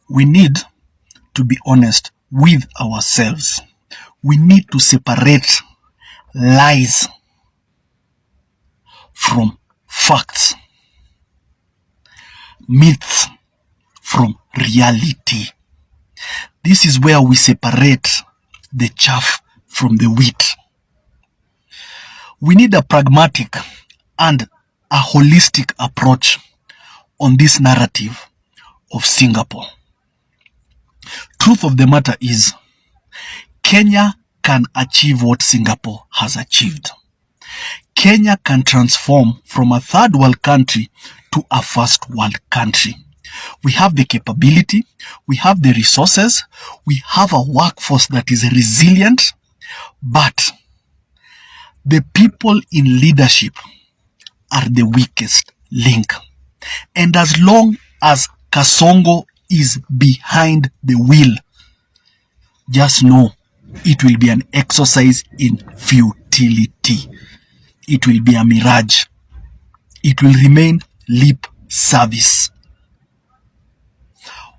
We need to be honest with ourselves. We need to separate lies from facts, myths from reality. This is where we separate the chaff from the wheat. We need a pragmatic and a holistic approach on this narrative of Singapore. Truth of the matter is, Kenya can achieve what Singapore has achieved. Kenya can transform from a third world country to a first world country. We have the capability, we have the resources, we have a workforce that is resilient, but the people in leadership are the weakest link. And as long as Kasongo is behind the wheel, just know it will be an exercise in futility. It will be a mirage. It will remain lip service.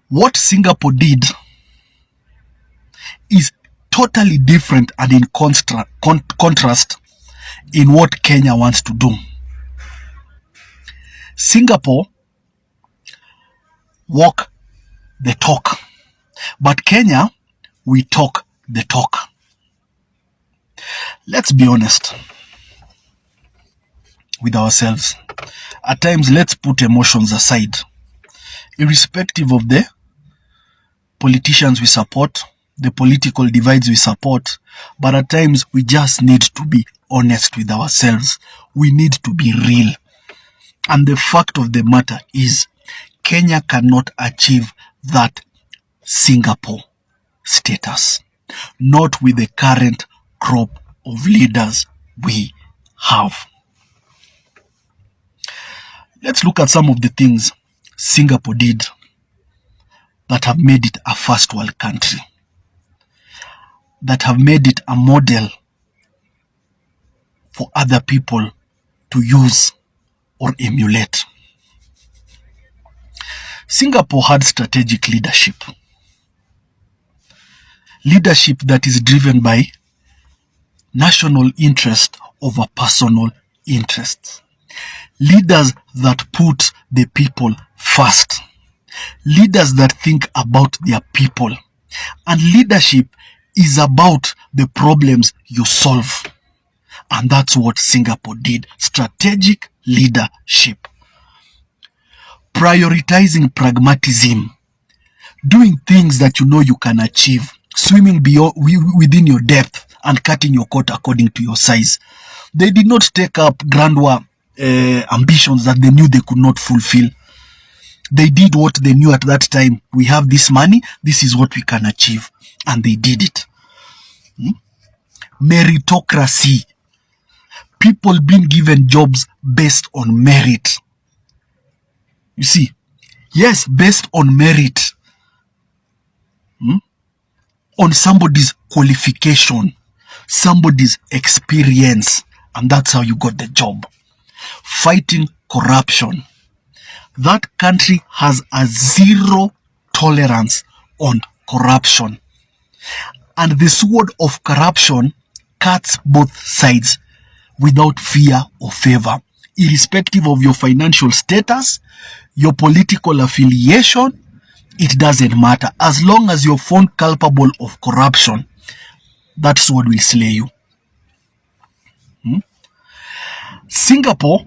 What Singapore did is totally different and in contrast in what Kenya wants to do. Singapore walk the talk, but Kenya, we talk the talk. Let's be honest with ourselves. At times, let's put emotions aside, irrespective of the politicians we support, the political divides we support, but at times we just need to be honest with ourselves. We need to be real. And the fact of the matter is, Kenya cannot achieve that Singapore status, not with the current crop of leaders we have. Let's look at some of the things Singapore did that have made it a first world country, that have made it a model for other people to use or emulate. Singapore had strategic leadership. Leadership that is driven by national interest over personal interests. Leaders that put the people first. Leaders that think about their people. And leadership is about the problems you solve. And that's what Singapore did. Strategic leadership. Prioritizing pragmatism. Doing things that you know you can achieve. Swimming within your depth and cutting your coat according to your size. They did not take up grandeur ambitions that they knew they could not fulfill. They did what they knew at that time. We have this money, this is what we can achieve. And they did it. Meritocracy. People being given jobs based on merit. You see, yes, based on merit. On somebody's qualification, somebody's experience, and that's how you got the job. Fighting corruption. That country has a zero tolerance on corruption. And the sword of corruption cuts both sides without fear or favor, irrespective of your financial status, your political affiliation. It doesn't matter. As long as you're found culpable of corruption, that sword will slay you. Singapore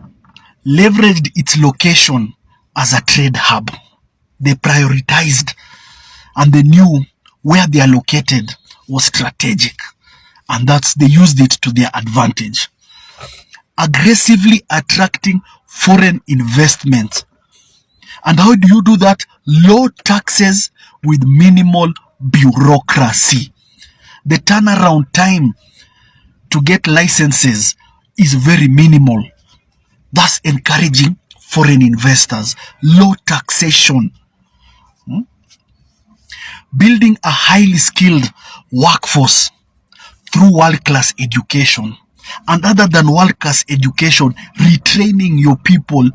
leveraged its location as a trade hub. They prioritized and they knew where they are located was strategic. And they used it to their advantage. Aggressively attracting foreign investment. And how do you do that? Low taxes with minimal bureaucracy. The turnaround time to get licenses is very minimal, thus encouraging foreign investors. Low taxation. Building a highly skilled workforce through world-class education. And other than world-class education, retraining your people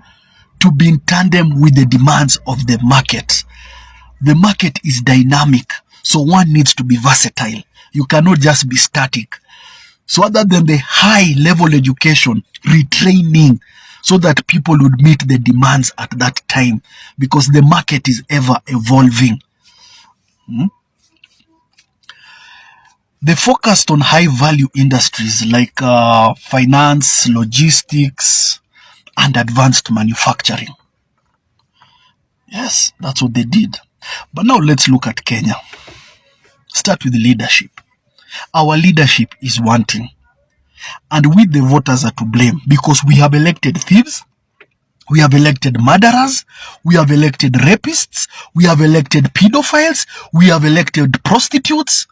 to be in tandem with the demands of the market. The market is dynamic, so one needs to be versatile. You cannot just be static. So other than the high level education, retraining, so that people would meet the demands at that time, because the market is ever evolving. They focused on high value industries like finance, logistics, and advanced manufacturing. Yes, that's what they did. But now let's look at Kenya. Start with leadership. Our leadership is wanting. And we, the voters, are to blame, because we have elected thieves, we have elected murderers, we have elected rapists, we have elected pedophiles, we have elected prostitutes.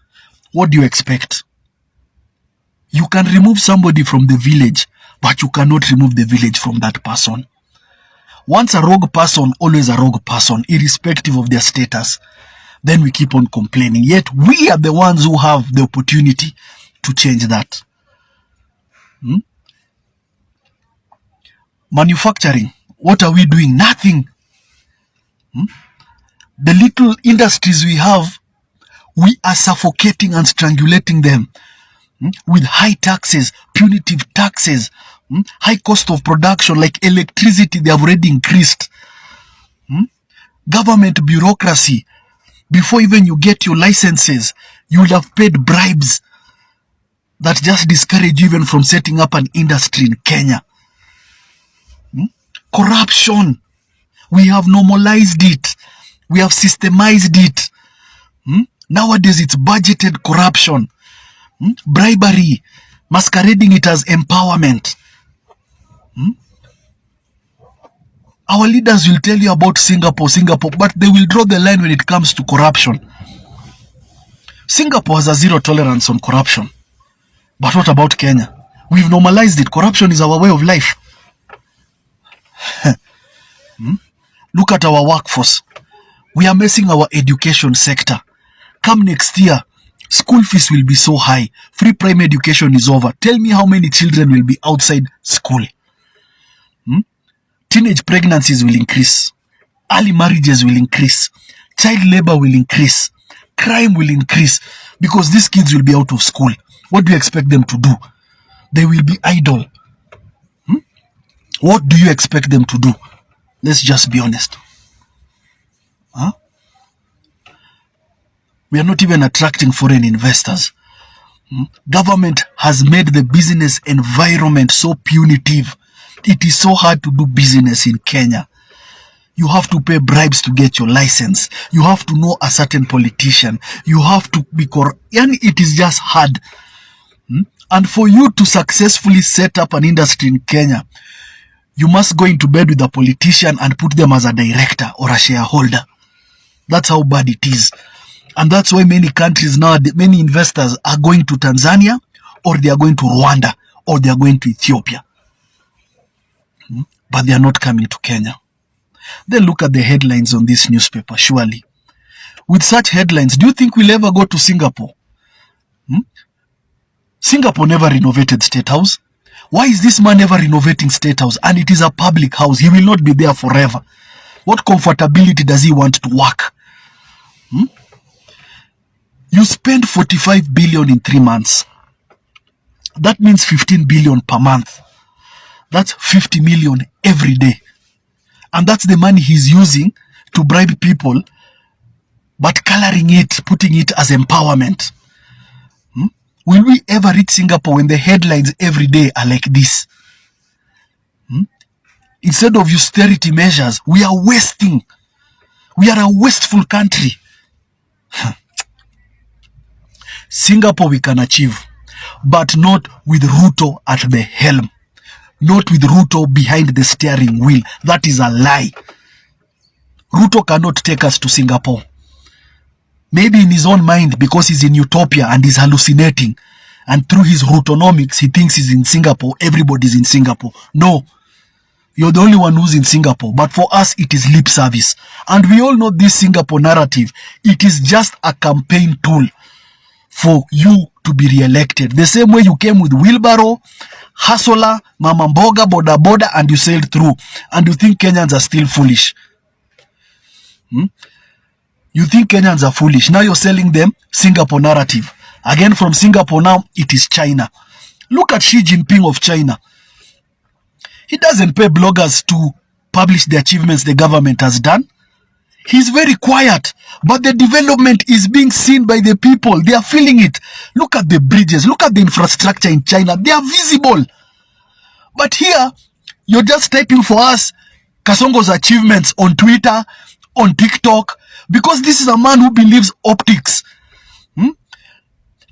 What do you expect? You can remove somebody from the village, but you cannot remove the village from that person. Once a rogue person, always a rogue person, irrespective of their status. Then we keep on complaining. Yet we are the ones who have the opportunity to change that. Manufacturing. What are we doing? Nothing. The little industries we have, we are suffocating and strangulating them with high taxes, punitive taxes, high cost of production, like electricity, they have already increased. Government bureaucracy. Before even you get your licenses, you will have paid bribes that just discourage you even from setting up an industry in Kenya. Corruption. We have normalized it. We have systemized it. Nowadays it's budgeted corruption. Bribery. Masquerading it as empowerment. Our leaders will tell you about Singapore, but they will draw the line when it comes to corruption. Singapore has a zero tolerance on corruption. But what about Kenya? We've normalized it. Corruption is our way of life. Look at our workforce. We are messing our education sector. Come next year, school fees will be so high. Free primary education is over. Tell me how many children will be outside school. Teenage pregnancies will increase. Early marriages will increase. Child labor will increase. Crime will increase, because these kids will be out of school. What do you expect them to do? They will be idle. What do you expect them to do? Let's just be honest. We are not even attracting foreign investors. Government has made the business environment so punitive. It is so hard to do business in Kenya. You have to pay bribes to get your license. You have to know a certain politician. You have to be and it is just hard. And for you to successfully set up an industry in Kenya, you must go into bed with a politician and put them as a director or a shareholder. That's how bad it is. And that's why many countries now, many investors are going to Tanzania, or they are going to Rwanda, or they are going to Ethiopia. But they are not coming to Kenya. Then look at the headlines on this newspaper, surely. With such headlines, do you think we'll ever go to Singapore? Singapore never renovated State House. Why is this man ever renovating State House? And it is a public house. He will not be there forever. What comfortability does he want to work? You spend 45 billion in 3 months. That means 15 billion per month. That's 50 million every day. And that's the money he's using to bribe people, but coloring it, putting it as empowerment. Will we ever reach Singapore when the headlines every day are like this? Instead of austerity measures, we are wasting. We are a wasteful country. Singapore we can achieve, but not with Ruto at the helm. Not with Ruto behind the steering wheel. That is a lie. Ruto cannot take us to Singapore. Maybe in his own mind, because he's in utopia and he's hallucinating. And through his Rutonomics, he thinks he's in Singapore. Everybody's in Singapore. No. You're the only one who's in Singapore. But for us, it is lip service. And we all know this Singapore narrative. It is just a campaign tool for you to be re-elected. The same way you came with wheelbarrow, hustler, mama mboga, boda boda, and you sailed through. And you think Kenyans are still foolish. You think Kenyans are foolish. Now you're selling them Singapore narrative. Again, from Singapore now, it is China. Look at Xi Jinping of China. He doesn't pay bloggers to publish the achievements the government has done. He's very quiet, but the development is being seen by the people. They are feeling it. Look at the bridges. Look at the infrastructure in China. They are visible. But here, you're just typing for us Kasongo's achievements on Twitter, on TikTok, because this is a man who believes optics.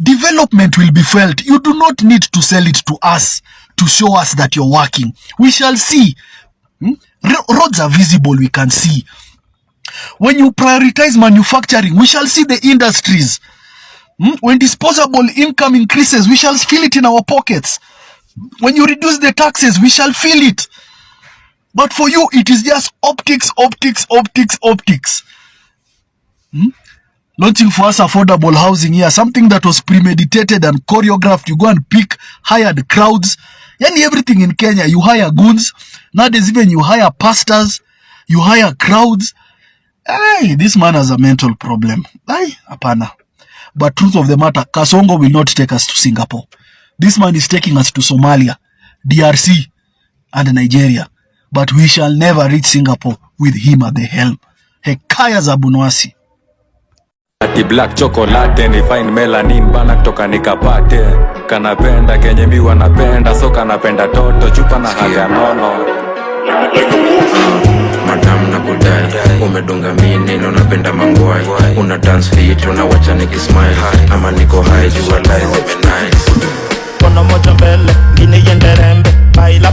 Development will be felt. You do not need to sell it to us to show us that you're working. We shall see. Roads are visible, we can see. When you prioritize manufacturing, we shall see the industries. When disposable income increases, we shall feel it in our pockets. When you reduce the taxes, we shall feel it. But for you, it is just optics, optics, optics, optics. Launching for us affordable housing here, something that was premeditated and choreographed. You go and pick hired crowds. Yani everything in Kenya, you hire goons. Nowadays even you hire pastors, you hire crowds. Hey, this man has a mental problem. Ay, apana. But truth of the matter, Kasongo will not take us to Singapore. This man is taking us to Somalia, DRC, and Nigeria. But we shall never reach Singapore with him at the helm. Hekaya za Bunwasi. Ati black chocolate ni fine melanin bana kutoka nikapate. Kanapenda kenye mi wanapenda, so kanapenda toto chupa na haga nono. Madam na kudai, umedunga mini na unapenda mangwai. Una dance fit, unawacha nikismile. Ama niko high, jua lies, nice. Kono moja mbele, gini yenderembe. Baila